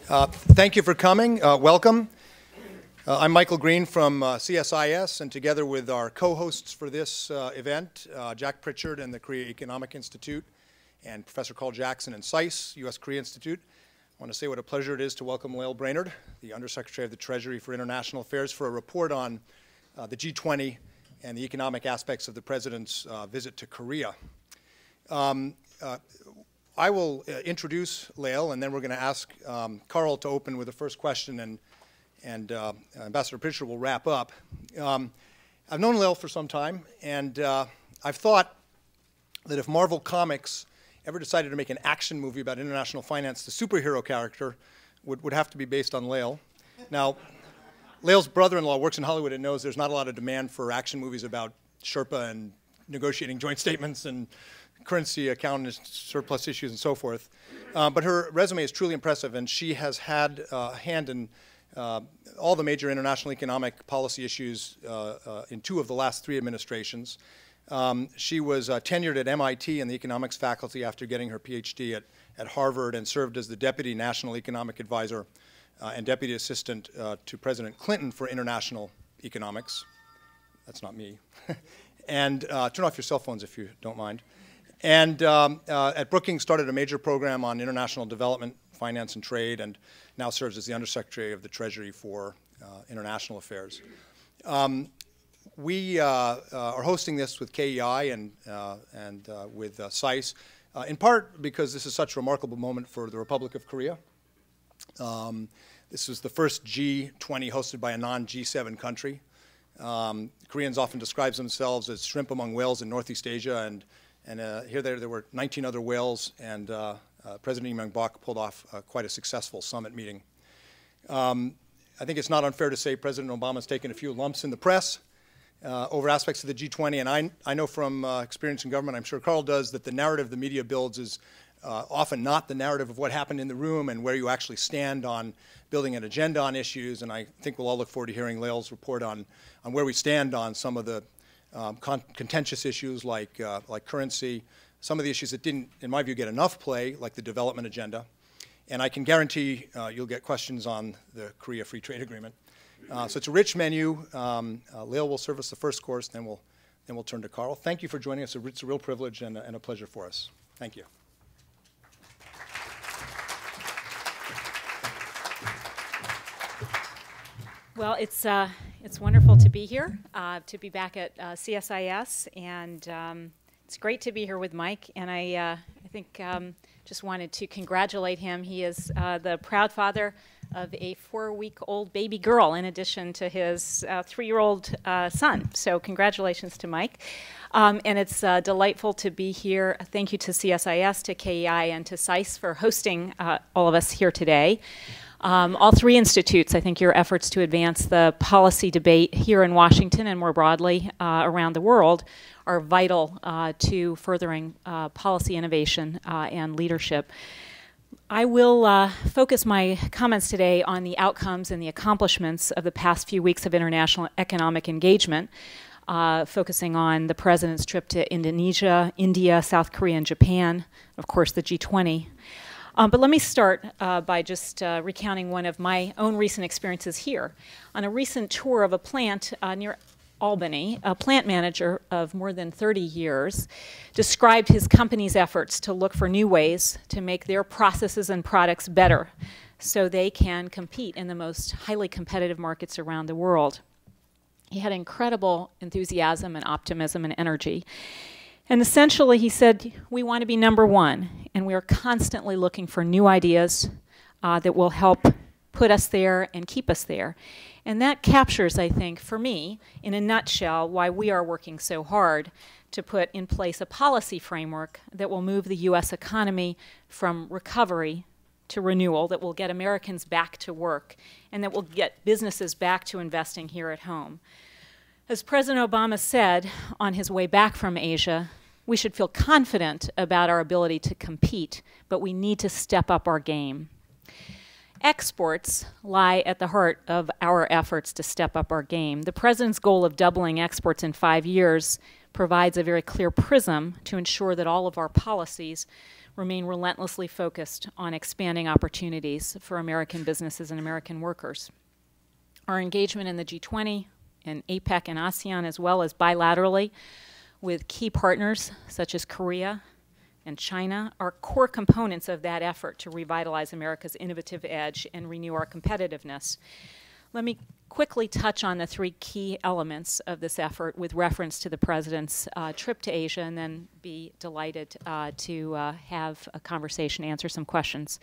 Thank you for coming. Welcome. I'm Michael Green from CSIS, and together with our co-hosts for this event, Jack Pritchard and the Korea Economic Institute, and Professor Carl Jackson and SAIS, U.S. Korea Institute, I want to say what a pleasure it is to welcome Lael Brainard, the Undersecretary of the Treasury for International Affairs, for a report on the G-20 and the economic aspects of the President's visit to Korea. I will introduce Lael, and then we're going to ask Carl to open with the first question, and Ambassador Pritchard will wrap up. I've known Lael for some time, and I've thought that if Marvel Comics ever decided to make an action movie about international finance, the superhero character would have to be based on Lael. Now, Lael's brother-in-law works in Hollywood and knows there's not a lot of demand for action movies about Sherpa and negotiating joint statements and currency account surplus issues and so forth. But her resume is truly impressive, and she has had a hand in all the major international economic policy issues in 2 of the last 3 administrations. She was tenured at MIT in the economics faculty after getting her PhD at Harvard, and served as the Deputy National Economic Advisor and Deputy Assistant to President Clinton for International Economics. That's not me. And turn off your cell phones if you don't mind. And at Brookings started a major program on international development, finance, and trade, and now serves as the Undersecretary of the Treasury for International Affairs. We are hosting this with KEI and with SAIS, in part because this is such a remarkable moment for the Republic of Korea. This was the first G20 hosted by a non-G7 country. Koreans often describe themselves as shrimp among whales in Northeast Asia, and here there were 19 other whales, and President Lee Myung-bak pulled off quite a successful summit meeting. I think it's not unfair to say President Obama's taken a few lumps in the press over aspects of the G20, and I know from experience in government, I'm sure Carl does, that the narrative the media builds is often not the narrative of what happened in the room and where you actually stand on building an agenda on issues, and I think we'll all look forward to hearing Lael's report on where we stand on some of the contentious issues like currency, some of the issues that didn't, in my view, get enough play, like the development agenda. And I can guarantee you'll get questions on the Korea Free Trade Agreement. So it's a rich menu. Lael will serve us the first course, then we'll turn to Carl. Thank you for joining us. It's a real privilege and a pleasure for us. Thank you. Well, it's wonderful to be here, to be back at CSIS, and it's great to be here with Mike. And I think just wanted to congratulate him. He is the proud father of a 4-week-old baby girl, in addition to his 3-year-old son. So congratulations to Mike. And it's delightful to be here. Thank you to CSIS, to KEI, and to SAIS for hosting all of us here today. All 3 institutes, I think your efforts to advance the policy debate here in Washington and more broadly around the world are vital to furthering policy innovation and leadership. I will focus my comments today on the outcomes and the accomplishments of the past few weeks of international economic engagement, focusing on the President's trip to Indonesia, India, South Korea, and Japan, of course the G20. But let me start by just recounting one of my own recent experiences here. On a recent tour of a plant near Albany, a plant manager of more than 30 years described his company's efforts to look for new ways to make their processes and products better so they can compete in the most highly competitive markets around the world. He had incredible enthusiasm and optimism and energy. And essentially, he said, we want to be #1, and we are constantly looking for new ideas that will help put us there and keep us there. And that captures, I think, for me, in a nutshell, why we are working so hard to put in place a policy framework that will move the U.S. economy from recovery to renewal, that will get Americans back to work, and that will get businesses back to investing here at home. As President Obama said on his way back from Asia, we should feel confident about our ability to compete, but we need to step up our game. Exports lie at the heart of our efforts to step up our game. The President's goal of doubling exports in 5 years provides a very clear prism to ensure that all of our policies remain relentlessly focused on expanding opportunities for American businesses and American workers. Our engagement in the G20 and APEC and ASEAN, as well as bilaterally with key partners such as Korea and China, are core components of that effort to revitalize America's innovative edge and renew our competitiveness. Let me quickly touch on the three key elements of this effort with reference to the President's trip to Asia, and then be delighted to have a conversation, answer some questions.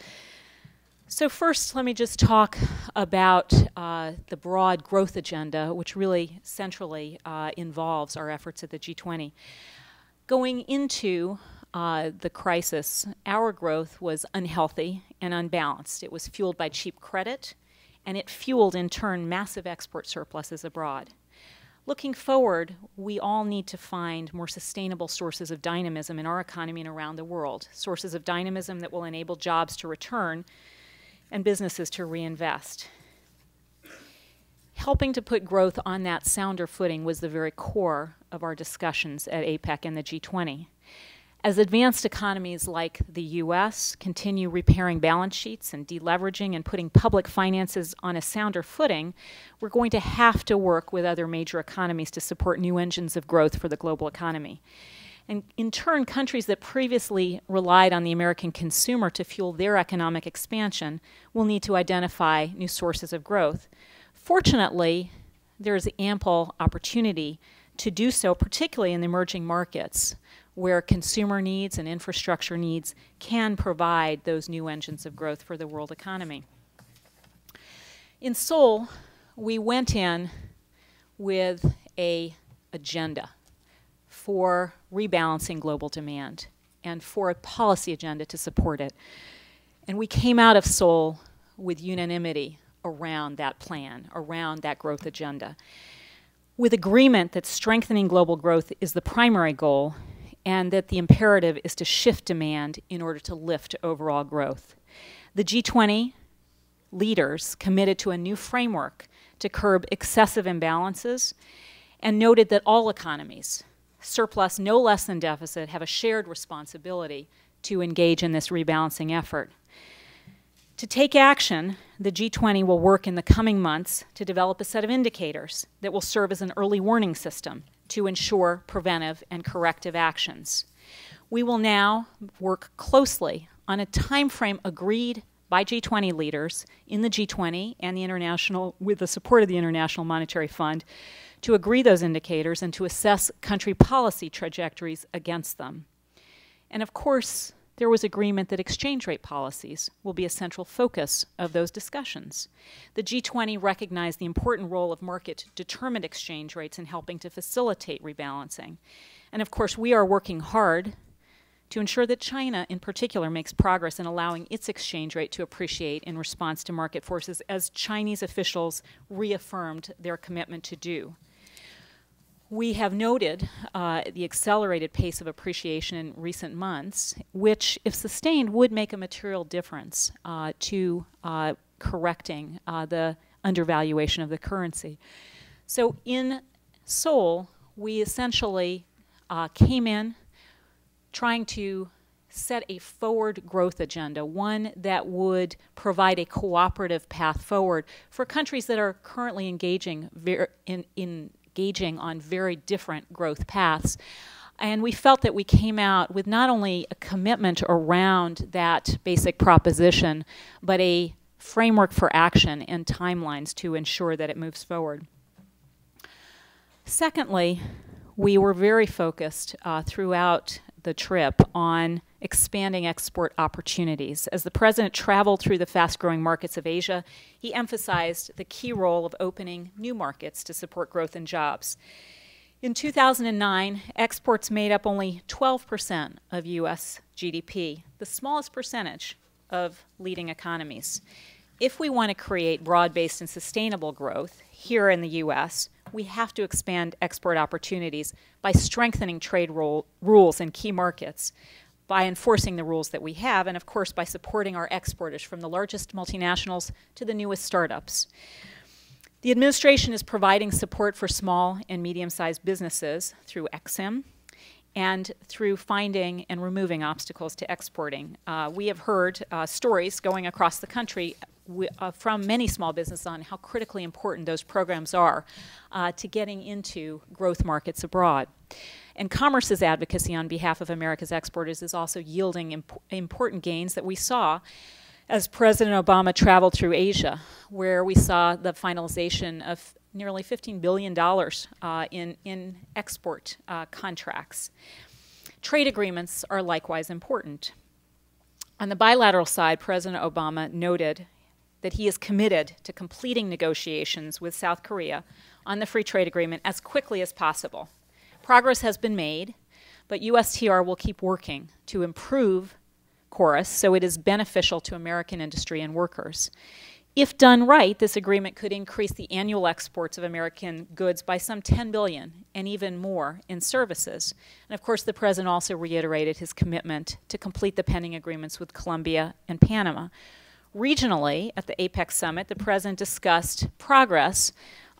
So first, let me just talk about the broad growth agenda, which really centrally involves our efforts at the G20. Going into the crisis, our growth was unhealthy and unbalanced. It was fueled by cheap credit, and it fueled, in turn, massive export surpluses abroad. Looking forward, we all need to find more sustainable sources of dynamism in our economy and around the world, sources of dynamism that will enable jobs to return and businesses to reinvest. Helping to put growth on that sounder footing was the very core of our discussions at APEC and the G20. As advanced economies like the U.S. continue repairing balance sheets and deleveraging and putting public finances on a sounder footing, we're going to have to work with other major economies to support new engines of growth for the global economy. And in turn, countries that previously relied on the American consumer to fuel their economic expansion will need to identify new sources of growth. Fortunately, there is ample opportunity to do so, particularly in the emerging markets, where consumer needs and infrastructure needs can provide those new engines of growth for the world economy. In Seoul, we went in with an agenda for rebalancing global demand and for a policy agenda to support it. And we came out of Seoul with unanimity around that plan, around that growth agenda, with agreement that strengthening global growth is the primary goal and that the imperative is to shift demand in order to lift overall growth. The G20 leaders committed to a new framework to curb excessive imbalances and noted that all economies, surplus no less than deficit, have a shared responsibility to engage in this rebalancing effort. To take action, the G20 will work in the coming months to develop a set of indicators that will serve as an early warning system to ensure preventive and corrective actions. We will now work closely on a time frame agreed by G20 leaders in the G20 and the international, with the support of the International Monetary Fund, to agree those indicators and to assess country policy trajectories against them. And of course, there was agreement that exchange rate policies will be a central focus of those discussions. The G20 recognized the important role of market-determined exchange rates in helping to facilitate rebalancing. And of course, we are working hard to ensure that China, in particular, makes progress in allowing its exchange rate to appreciate in response to market forces, as Chinese officials reaffirmed their commitment to do. We have noted the accelerated pace of appreciation in recent months, which, if sustained, would make a material difference to correcting the undervaluation of the currency. So in Seoul, we essentially came in trying to set a forward growth agenda, one that would provide a cooperative path forward for countries that are currently engaging engaging on very different growth paths. And we felt that we came out with not only a commitment around that basic proposition, but a framework for action and timelines to ensure that it moves forward. Secondly, we were very focused throughout the trip on expanding export opportunities. As the President traveled through the fast-growing markets of Asia, he emphasized the key role of opening new markets to support growth and jobs. In 2009, exports made up only 12% of U.S. GDP, the smallest percentage of leading economies. If we want to create broad-based and sustainable growth here in the U.S., we have to expand export opportunities by strengthening trade rules in key markets, by enforcing the rules that we have, and of course by supporting our exporters from the largest multinationals to the newest startups. The administration is providing support for small and medium-sized businesses through EXIM, and through finding and removing obstacles to exporting. We have heard stories going across the country from many small businesses on how critically important those programs are to getting into growth markets abroad. And Commerce's advocacy on behalf of America's exporters is also yielding important gains that we saw as President Obama traveled through Asia, where we saw the finalization of nearly $15 billion in export contracts. Trade agreements are likewise important. On the bilateral side, President Obama noted that he is committed to completing negotiations with South Korea on the free trade agreement as quickly as possible. Progress has been made, but USTR will keep working to improve KORUS so it is beneficial to American industry and workers. If done right, this agreement could increase the annual exports of American goods by some $10 billion and even more in services. And of course, the President also reiterated his commitment to complete the pending agreements with Colombia and Panama. Regionally, at the APEC summit, the President discussed progress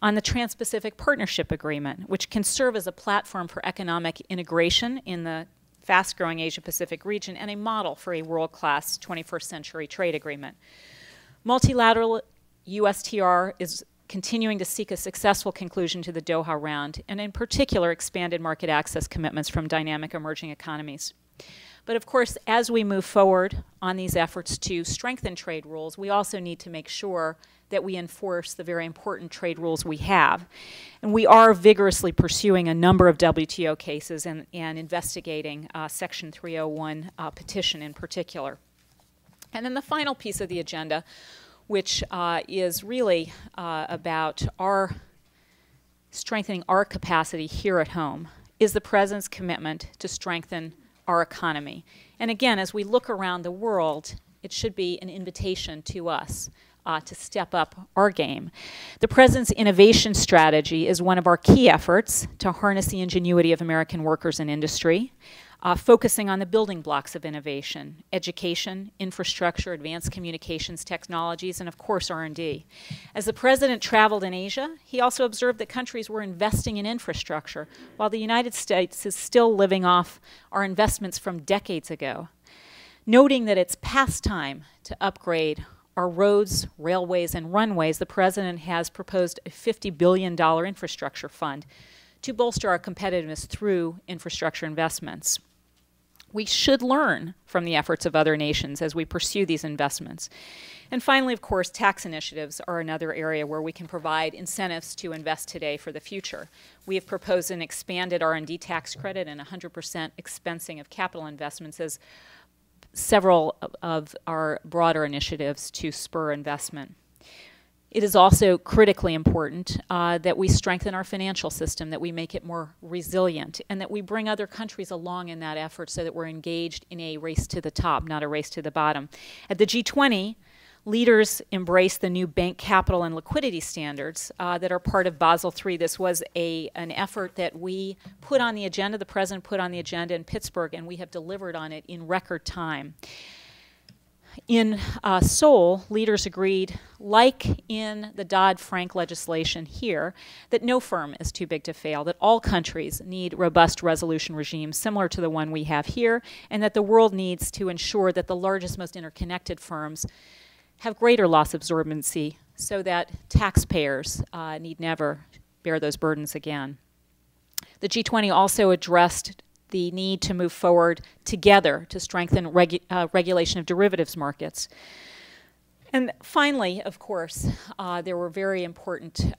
on the Trans-Pacific Partnership Agreement, which can serve as a platform for economic integration in the fast-growing Asia-Pacific region and a model for a world-class 21st century trade agreement. Multilateral USTR is continuing to seek a successful conclusion to the Doha round, and in particular, expanded market access commitments from dynamic emerging economies. But of course, as we move forward on these efforts to strengthen trade rules, we also need to make sure that we enforce the very important trade rules we have. And we are vigorously pursuing a number of WTO cases and investigating Section 301 petition in particular. And then the final piece of the agenda, which is really about our strengthening our capacity here at home, is the President's commitment to strengthen our economy. And again, as we look around the world, it should be an invitation to us to step up our game. The President's innovation strategy is one of our key efforts to harness the ingenuity of American workers and industry, focusing on the building blocks of innovation: education, infrastructure, advanced communications technologies, and of course R&D. As the President traveled in Asia, he also observed that countries were investing in infrastructure, while the United States is still living off our investments from decades ago. Noting that it's past time to upgrade our roads, railways, and runways, the President has proposed a $50 billion infrastructure fund to bolster our competitiveness through infrastructure investments. We should learn from the efforts of other nations as we pursue these investments. And finally, of course, tax initiatives are another area where we can provide incentives to invest today for the future. We have proposed an expanded R&D tax credit and 100% expensing of capital investments as several of our broader initiatives to spur investment. It is also critically important that we strengthen our financial system, that we make it more resilient, and that we bring other countries along in that effort so that we're engaged in a race to the top, not a race to the bottom. At the G20, leaders embraced the new bank capital and liquidity standards that are part of Basel III. This was an effort that we put on the agenda, the President put on the agenda in Pittsburgh, and we have delivered on it in record time. In Seoul, leaders agreed, like in the Dodd-Frank legislation here, that no firm is too big to fail, that all countries need robust resolution regimes similar to the one we have here, and that the world needs to ensure that the largest, most interconnected firms have greater loss absorbency so that taxpayers need never bear those burdens again. The G20 also addressed the need to move forward together to strengthen regulation of derivatives markets. And finally, of course, there were very important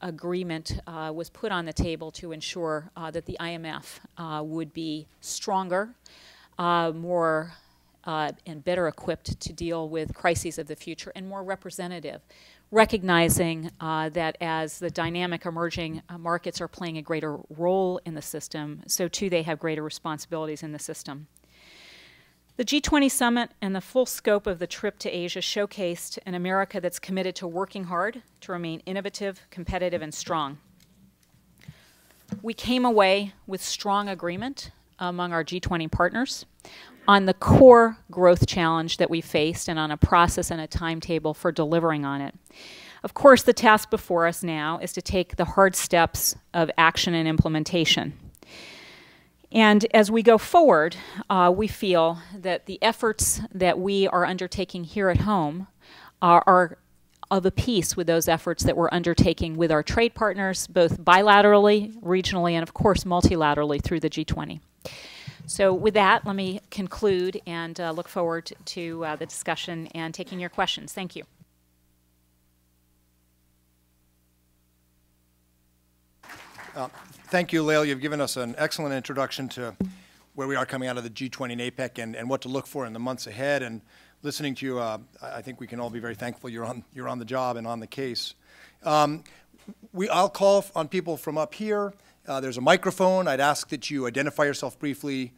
agreement was put on the table to ensure that the IMF would be stronger, more and better equipped to deal with crises of the future, and more representative, recognizing that as the dynamic emerging markets are playing a greater role in the system, so too they have greater responsibilities in the system. The G20 summit and the full scope of the trip to Asia showcased an America that's committed to working hard to remain innovative, competitive, and strong. We came away with strong agreement among our G20 partners on the core growth challenge that we faced and on a process and a timetable for delivering on it. Of course, the task before us now is to take the hard steps of action and implementation. And as we go forward, we feel that the efforts that we are undertaking here at home are of a piece with those efforts that we're undertaking with our trade partners, both bilaterally, regionally, and of course multilaterally through the G20. So with that, let me conclude and look forward to the discussion and taking your questions. Thank you. Thank you, Lael. You've given us an excellent introduction to where we are coming out of the G20 and APEC and what to look for in the months ahead. And listening to you, I think we can all be very thankful you're on the job and on the case. I'll call on people from up here. There's a microphone. I'd ask that you identify yourself briefly,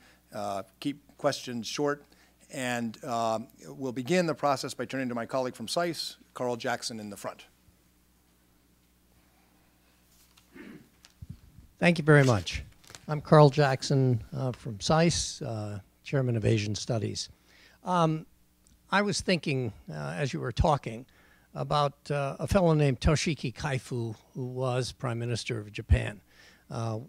keep questions short, and we'll begin the process by turning to my colleague from SAIS, Carl Jackson, in the front. Thank you very much. I'm Carl Jackson from SAIS, Chairman of Asian Studies. I was thinking, as you were talking, about a fellow named Toshiki Kaifu, who was Prime Minister of Japan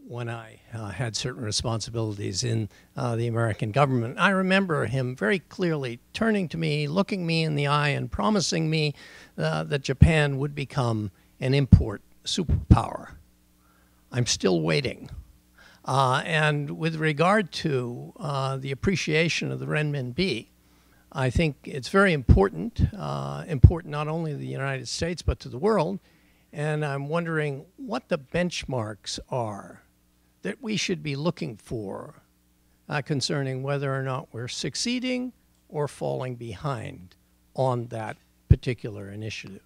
when I had certain responsibilities in the American government. I remember him very clearly turning to me, looking me in the eye, and promising me that Japan would become an import superpower. I'm still waiting. And with regard to the appreciation of the renminbi, I think it's very important, important not only to the United States but to the world. And I'm wondering what the benchmarks are that we should be looking for concerning whether or not we're succeeding or falling behind on that particular initiative.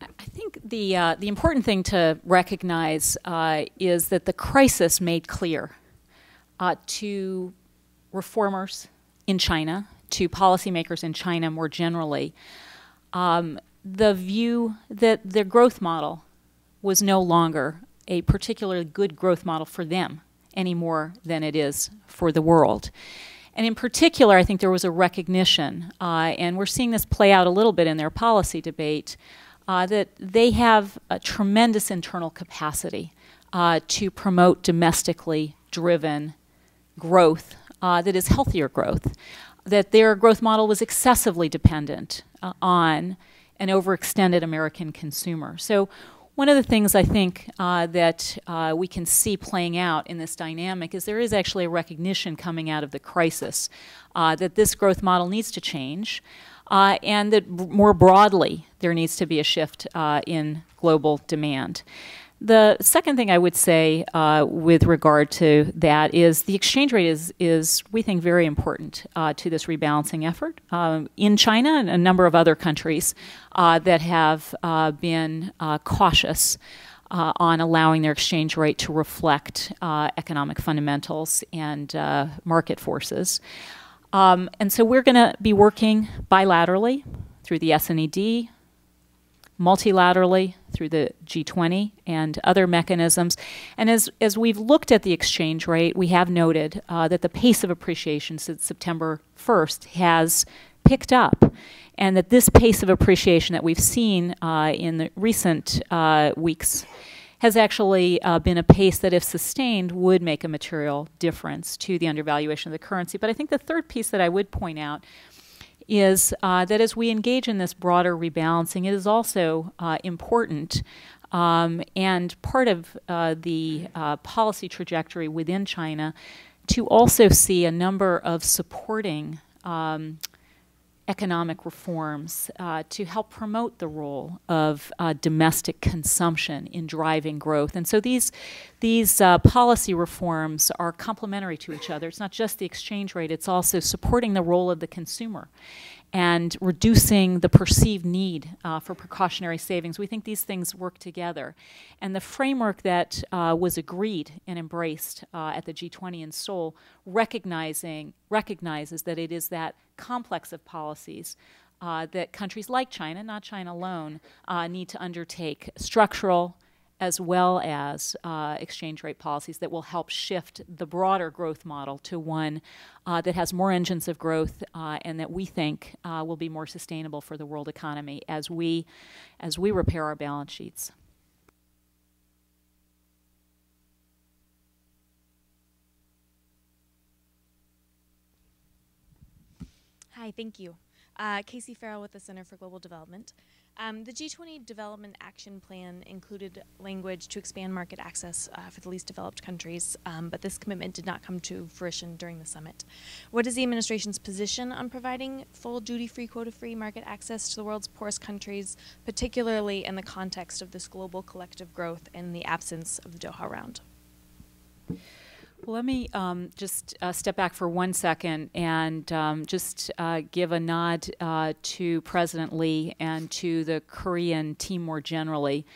I think the important thing to recognize is that the crisis made clear to reformers in China, to policymakers in China more generally, the view that their growth model was no longer a particularly good growth model for them any more than it is for the world. And in particular, I think there was a recognition, and we're seeing this play out a little bit in their policy debate, that they have a tremendous internal capacity to promote domestically driven growth that is healthier growth, that their growth model was excessively dependent on an overextended American consumer. So one of the things I think that we can see playing out in this dynamic is there is actually a recognition coming out of the crisis that this growth model needs to change, and that more broadly there needs to be a shift in global demand. The second thing I would say with regard to that is the exchange rate is we think, very important to this rebalancing effort in China and a number of other countries that have been cautious on allowing their exchange rate to reflect economic fundamentals and market forces. And so we're going to be working bilaterally through the SNED, multilaterally through the G20 and other mechanisms. And as we've looked at the exchange rate, we have noted that the pace of appreciation since September 1st has picked up, and that this pace of appreciation that we've seen in the recent weeks has actually been a pace that, if sustained, would make a material difference to the undervaluation of the currency. But I think the third piece that I would point out is that as we engage in this broader rebalancing, it is also important and part of the policy trajectory within China to also see a number of supporting economic reforms to help promote the role of domestic consumption in driving growth. And so these policy reforms are complementary to each other. It's not just the exchange rate, it's also supporting the role of the consumer and reducing the perceived need for precautionary savings. We think these things work together. And the framework that was agreed and embraced at the G20 in Seoul recognizes that it is that complex of policies that countries like China, not China alone, need to undertake, structural as well as exchange rate policies that will help shift the broader growth model to one that has more engines of growth and that we think will be more sustainable for the world economy as we repair our balance sheets. Hi, thank you. Casey Farrell with the Center for Global Development. The G20 Development Action Plan included language to expand market access for the least developed countries, but this commitment did not come to fruition during the summit. What is the administration's position on providing full duty-free, quota-free market access to the world's poorest countries, particularly in the context of this global collective growth and the absence of the Doha round? Well, let me just step back for 1 second and just give a nod to President Lee and to the Korean team more generally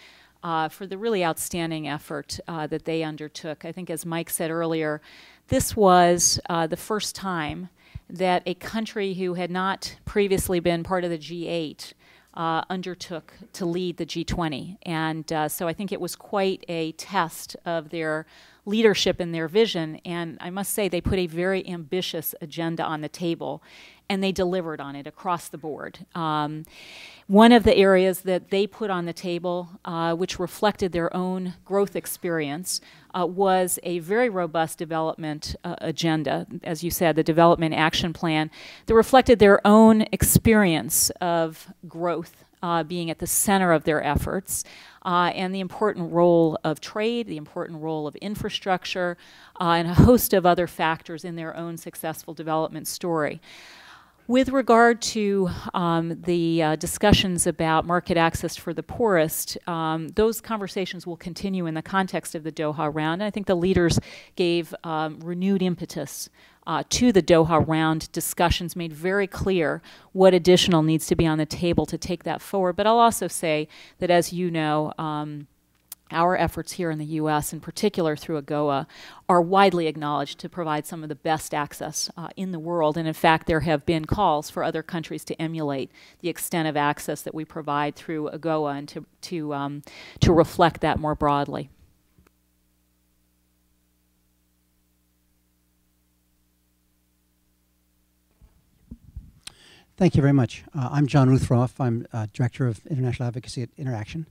for the really outstanding effort that they undertook. I think, as Mike said earlier, this was the first time that a country who had not previously been part of the G8 undertook to lead the G20. And so I think it was quite a test of their leadership and their vision, and I must say they put a very ambitious agenda on the table, and they delivered on it across the board. One of the areas that they put on the table, which reflected their own growth experience, was a very robust development agenda, as you said, the Development Action Plan, that reflected their own experience of growth being at the center of their efforts, and the important role of trade, the important role of infrastructure, and a host of other factors in their own successful development story. With regard to the discussions about market access for the poorest, those conversations will continue in the context of the Doha round. And I think the leaders gave renewed impetus to the Doha round discussions, made very clear what additional needs to be on the table to take that forward. But I'll also say that, as you know, our efforts here in the U.S., in particular through AGOA, are widely acknowledged to provide some of the best access in the world. And in fact, there have been calls for other countries to emulate the extent of access that we provide through AGOA and to reflect that more broadly. Thank you very much. I'm John Ruthroff. I'm Director of International Advocacy at Interaction,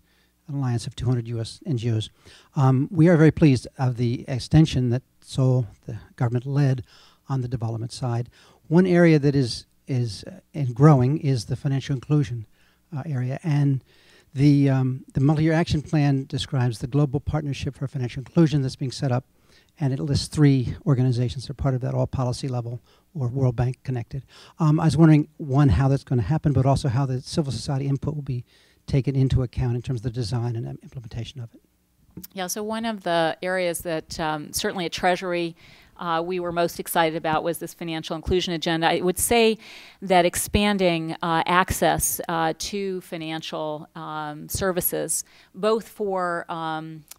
an alliance of 200 U.S. NGOs. We are very pleased of the extension that Seoul, the government, led on the development side. One area that is growing is the financial inclusion area, and the multi-year action plan describes the global partnership for financial inclusion that's being set up, and it lists 3 organizations that are part of that, all policy level or World Bank connected. I was wondering, one, how that's going to happen, but also how the civil society input will be taken into account in terms of the design and implementation of it. Yeah, so one of the areas that certainly at Treasury we were most excited about was this financial inclusion agenda. I would say that expanding access to financial services, both for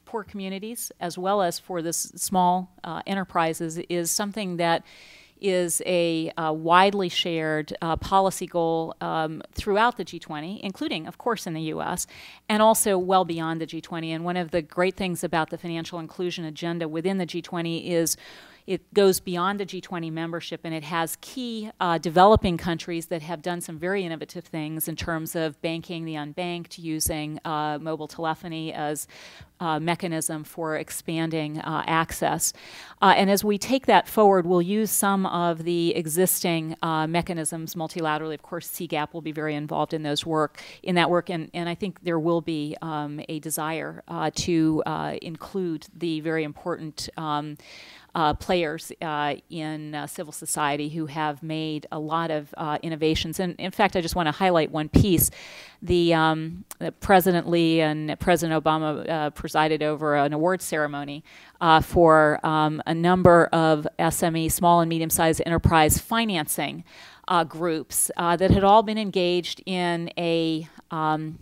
poor communities as well as for this small enterprises, is something that is a widely shared policy goal throughout the G20, including, of course, in the U.S., and also well beyond the G20. And one of the great things about the financial inclusion agenda within the G20 is it goes beyond the G20 membership, and it has key developing countries that have done some very innovative things in terms of banking the unbanked, using mobile telephony as a mechanism for expanding access. And as we take that forward, we'll use some of the existing mechanisms multilaterally. Of course, CGAP will be very involved in that work, and I think there will be a desire to include the very important players in civil society who have made a lot of innovations. And in fact, I just want to highlight one piece. The President Lee and President Obama presided over an awards ceremony for a number of SME, small and medium-sized enterprise financing groups that had all been engaged in an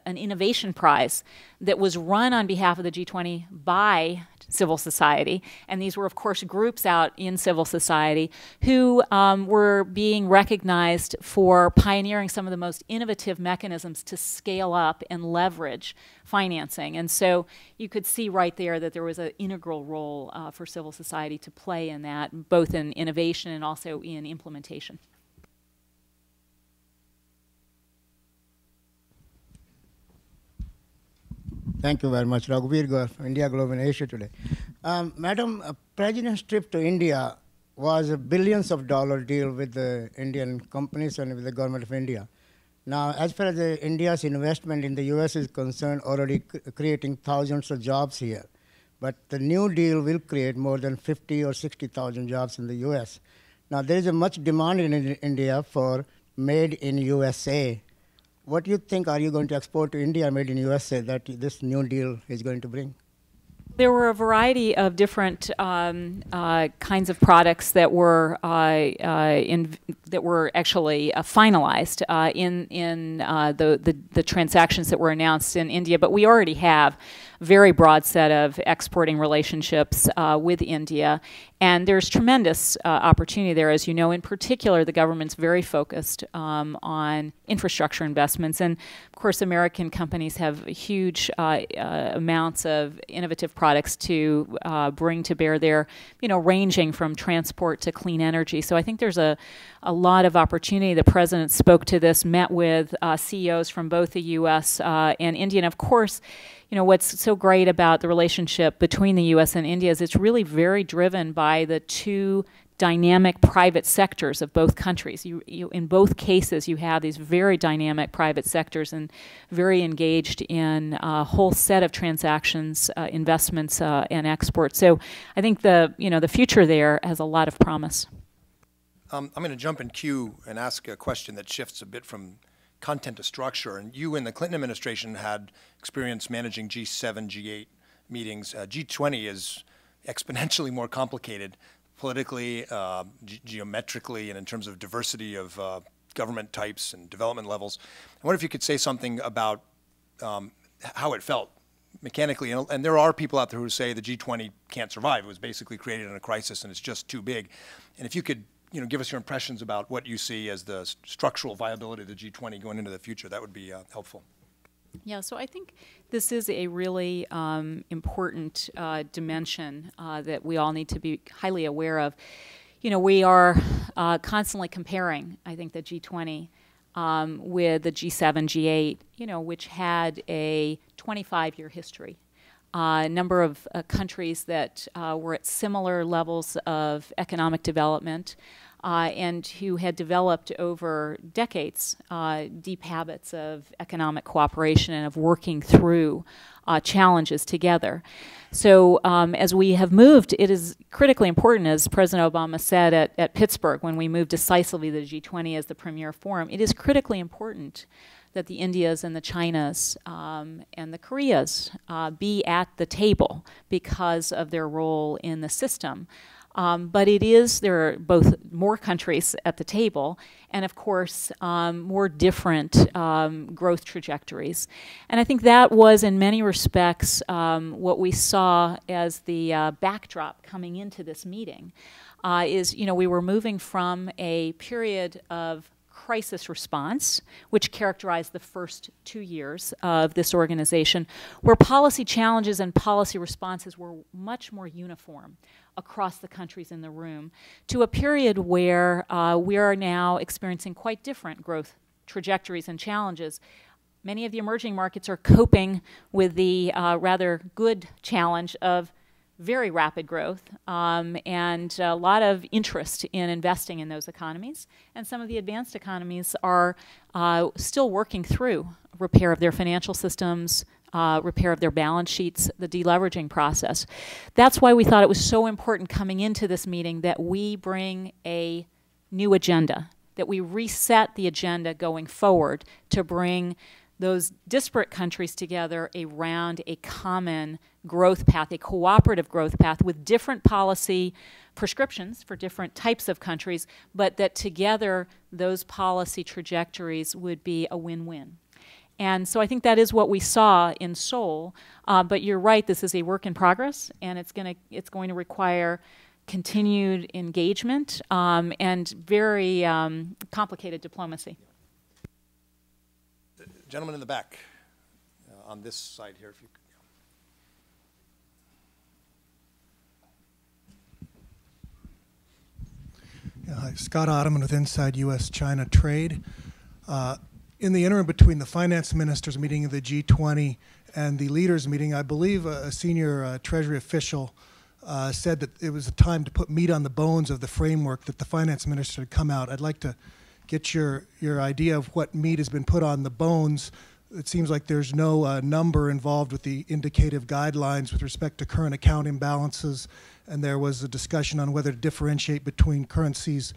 innovation prize that was run on behalf of the G20 by civil society. And these were, of course, groups out in civil society who were being recognized for pioneering some of the most innovative mechanisms to scale up and leverage financing. And so you could see right there that there was an integral role for civil society to play in that, both in innovation and also in implementation. Thank you very much. Raghuveer Gaur from India Globe and Asia Today. Madam, President's trip to India was a billions of dollar deal with the Indian companies and with the government of India. Now, as far as India's investment in the U.S. is concerned, already creating thousands of jobs here. But the new deal will create more than 50 or 60,000 jobs in the U.S. Now, there is a much demand in India for made in USA. What do you think are you going to export to India made in USA that this new deal is going to bring? There were a variety of different kinds of products that were actually finalized in the transactions that were announced in India. But we already have a very broad set of exporting relationships with India, and there's tremendous opportunity there. As you know, in particular, the government's very focused on infrastructure investments, and of course, American companies have huge amounts of innovative products to bring to bear there, ranging from transport to clean energy. So I think there's a lot of opportunity. The President spoke to this, met with CEOs from both the U.S. And India. And of course, what's so great about the relationship between the U.S. and India is it's really very driven by the two dynamic private sectors of both countries. In both cases, you have these very dynamic private sectors and very engaged in a whole set of transactions, investments, and exports. So I think the future there has a lot of promise. I'm going to jump in queue and ask a question that shifts a bit from content to structure. And you in the Clinton administration had experience managing G7, G8 meetings. G20 is exponentially more complicated politically, geometrically, and in terms of diversity of government types and development levels. I wonder if you could say something about how it felt mechanically. And there are people out there who say the G20 can't survive. It was basically created in a crisis and it's just too big. And if you could give us your impressions about what you see as the structural viability of the G20 going into the future, that would be helpful. Yeah, so I think this is a really important dimension that we all need to be highly aware of. We are constantly comparing, I think, the G20 with the G7, G8, which had a 25-year history. A number of countries that were at similar levels of economic development and who had developed over decades deep habits of economic cooperation and of working through challenges together. So as we have moved, it is critically important, as President Obama said at Pittsburgh when we moved decisively to the G20 as the premier forum, it is critically important that the Indias and the Chinas and the Koreas be at the table because of their role in the system. But there are both more countries at the table and, of course, more different growth trajectories. And I think that was, in many respects, what we saw as the backdrop coming into this meeting is, we were moving from a period of crisis response, which characterized the first 2 years of this organization, where policy challenges and policy responses were much more uniform across the countries in the room, to a period where we are now experiencing quite different growth trajectories and challenges. Many of the emerging markets are coping with the rather good challenge of very rapid growth and a lot of interest in investing in those economies. And some of the advanced economies are still working through repair of their financial systems, repair of their balance sheets, the deleveraging process. That's why we thought it was so important coming into this meeting that we bring a new agenda, that we reset the agenda going forward to bring those disparate countries together around a common growth path, a cooperative growth path with different policy prescriptions for different types of countries, but that together those policy trajectories would be a win-win. And so I think that is what we saw in Seoul. But you're right, this is a work in progress, and it's going to require continued engagement and very complicated diplomacy. Gentleman in the back, on this side here, if you could. Yeah, hi, Scott Ottoman with Inside U.S.-China Trade. In the interim between the finance ministers meeting of the G20 and the leaders meeting, I believe a senior Treasury official said that it was a time to put meat on the bones of the framework that the finance minister had come out. I'd like to get your idea of what meat has been put on the bones. It seems like there's no number involved with the indicative guidelines with respect to current account imbalances, and there was a discussion on whether to differentiate between currencies,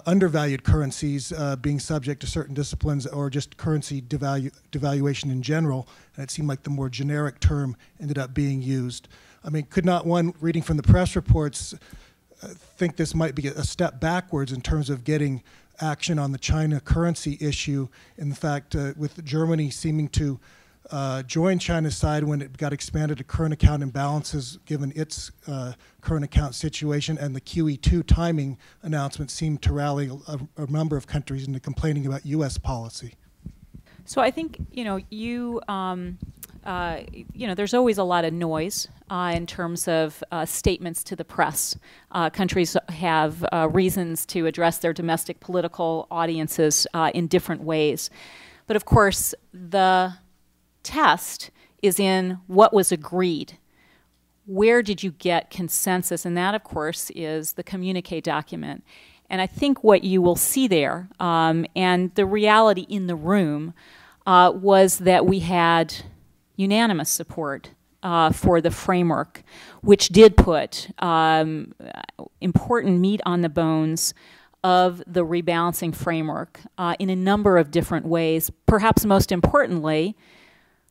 undervalued currencies being subject to certain disciplines, or just currency devaluation in general, and it seemed like the more generic term ended up being used. I mean, could not one, reading from the press reports, think this might be a step backwards in terms of getting action on the China currency issue? In fact, with Germany seeming to join China's side when it got expanded to current account imbalances given its current account situation, and the QE2 timing announcement seemed to rally a number of countries into complaining about U.S. policy. So I think, there's always a lot of noise in terms of statements to the press. Countries have reasons to address their domestic political audiences in different ways. But of course, the test is in what was agreed. Where did you get consensus? And that, of course, is the communique document. And I think what you will see there, and the reality in the room, was that we had unanimous support for the framework, which did put important meat on the bones of the rebalancing framework in a number of different ways. Perhaps most importantly,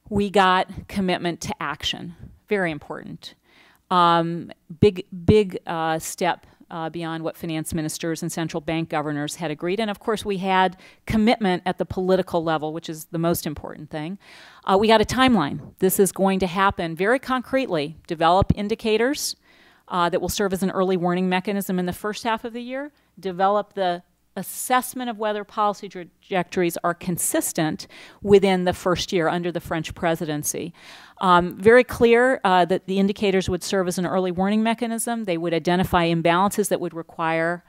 we got commitment to action. Very important. Big step beyond what finance ministers and central bank governors had agreed. And of course, we had commitment at the political level, which is the most important thing. We got a timeline. This is going to happen very concretely. Develop indicators that will serve as an early warning mechanism in the first half of the year. Develop the assessment of whether policy trajectories are consistent within the first year under the French presidency. Very clear that the indicators would serve as an early warning mechanism. They would identify imbalances that would require,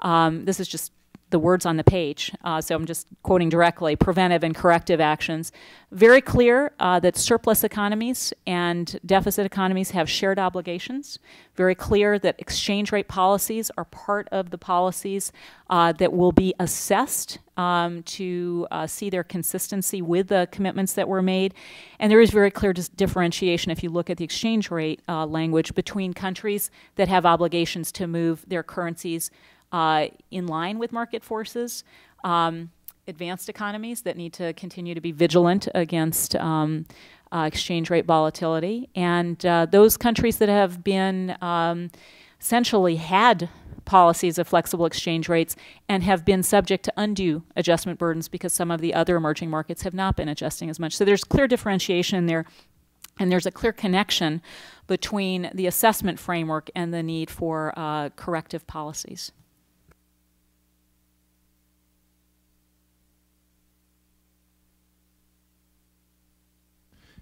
this is just the words on the page, so I'm just quoting directly, preventive and corrective actions. Very clear that surplus economies and deficit economies have shared obligations. Very clear that exchange rate policies are part of the policies that will be assessed to see their consistency with the commitments that were made. And there is very clear differentiation, if you look at the exchange rate language, between countries that have obligations to move their currencies in line with market forces, advanced economies that need to continue to be vigilant against exchange rate volatility, and those countries that have been essentially had policies of flexible exchange rates and have been subject to undue adjustment burdens because some of the other emerging markets have not been adjusting as much. So there's clear differentiation there, and there's a clear connection between the assessment framework and the need for corrective policies.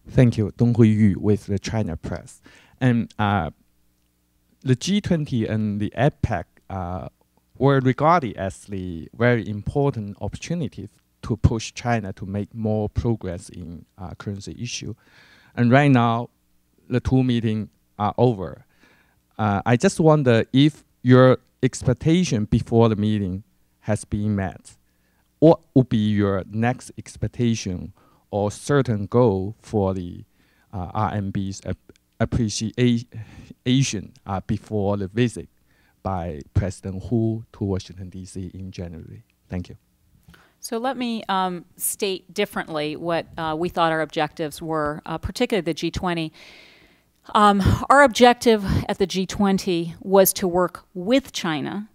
Thank you, Dong Hui Yu with the China Press. And the G20 and the APEC were regarded as the very important opportunity to push China to make more progress in currency issue. And right now, the two meetings are over. I just wonder if your expectation before the meeting has been met. What would be your next expectation or certain goal for the RMB's appreciation before the visit by President Hu to Washington, D.C. in January? Thank you. So let me state differently what we thought our objectives were, particularly the G20. Our objective at the G20 was to work with China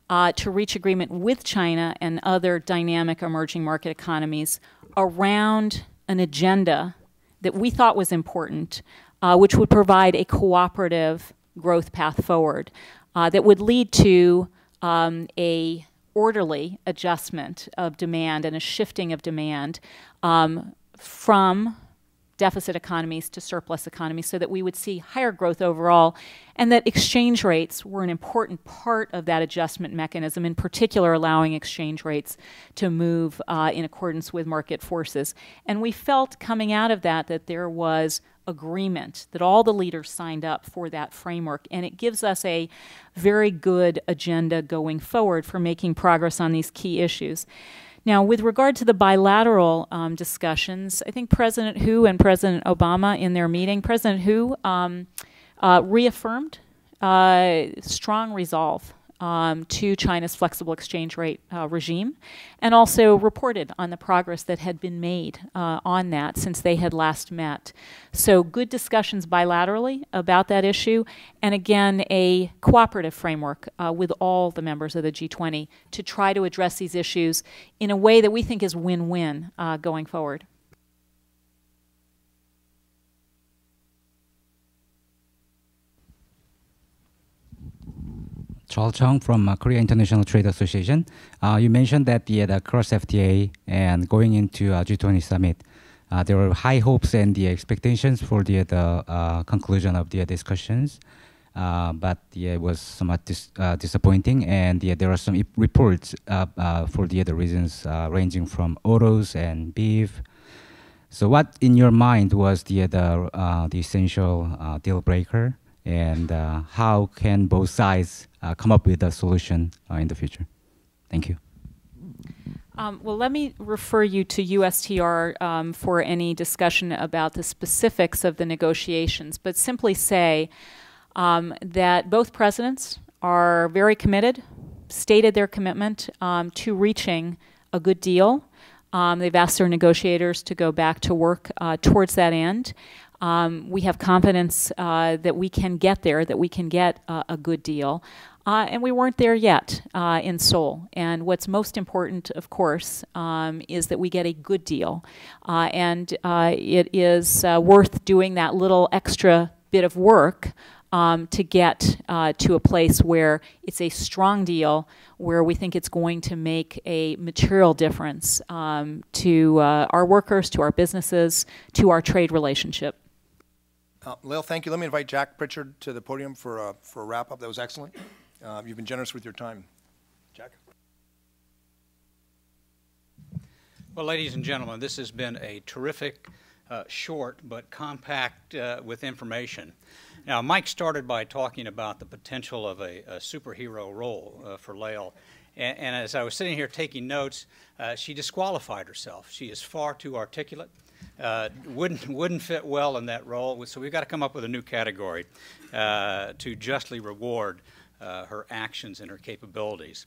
to reach agreement with China and other dynamic emerging market economies around an agenda that we thought was important, which would provide a cooperative growth path forward that would lead to a orderly adjustment of demand and a shifting of demand from deficit economies to surplus economies so that we would see higher growth overall, and that exchange rates were an important part of that adjustment mechanism, in particular allowing exchange rates to move in accordance with market forces. And we felt coming out of that that there was agreement, that all the leaders signed up for that framework, and it gives us a very good agenda going forward for making progress on these key issues. Now, with regard to the bilateral discussions, I think President Hu and President Obama in their meeting, President Hu reaffirmed strong resolve to China's flexible exchange rate regime, and also reported on the progress that had been made on that since they had last met. So good discussions bilaterally about that issue, and again, a cooperative framework with all the members of the G20 to try to address these issues in a way that we think is win-win going forward. Charles Chung from Korea International Trade Association. You mentioned that the cross FTA and going into G20 summit, there were high hopes and the expectations for the conclusion of the discussions, but it was somewhat disappointing, and there are some reports for the reasons ranging from autos and beef. So what in your mind was the essential deal breaker, and how can both sides come up with a solution in the future? Thank you. Well, let me refer you to USTR for any discussion about the specifics of the negotiations, but simply say that both presidents are very committed, stated their commitment to reaching a good deal. They've asked their negotiators to go back to work towards that end. We have confidence that we can get there, that we can get a good deal. And we weren't there yet in Seoul. And what's most important, of course, is that we get a good deal. And it is worth doing that little extra bit of work to get to a place where it's a strong deal, where we think it's going to make a material difference to our workers, to our businesses, to our trade relationship. Lael, thank you. Let me invite Jack Pritchard to the podium for a wrap-up. That was excellent. You've been generous with your time. Jack? Well, ladies and gentlemen, this has been a terrific, short but compact with information. Now, Mike started by talking about the potential of a superhero role for Lael. And as I was sitting here taking notes, she disqualified herself. She is far too articulate. Wouldn't fit well in that role. So we've got to come up with a new category to justly reward her actions and her capabilities.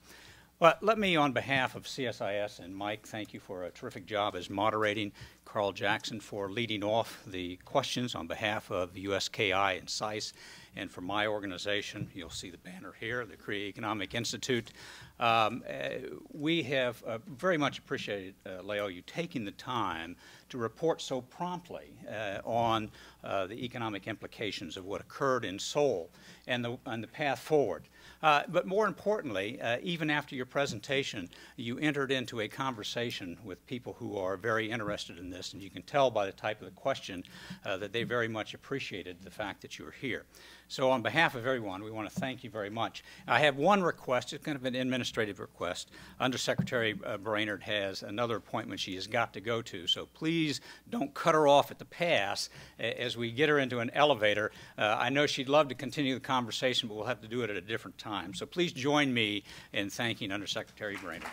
Well, let me, on behalf of CSIS and Mike, thank you for a terrific job as moderating, Carl Jackson for leading off the questions on behalf of USKI and SAIS, and for my organization. You'll see the banner here, the Korea Economic Institute. We have very much appreciated, Lael, you taking the time to report so promptly on the economic implications of what occurred in Seoul and the path forward. But more importantly, even after your presentation, you entered into a conversation with people who are very interested in this, and you can tell by the type of the question that they very much appreciated the fact that you were here. So on behalf of everyone, we want to thank you very much. I have one request, it's kind of an administrative request. Undersecretary Brainard has another appointment she has got to go to, so please don't cut her off at the pass as we get her into an elevator. I know she'd love to continue the conversation, but we'll have to do it at a different time. So please join me in thanking Undersecretary Brainard.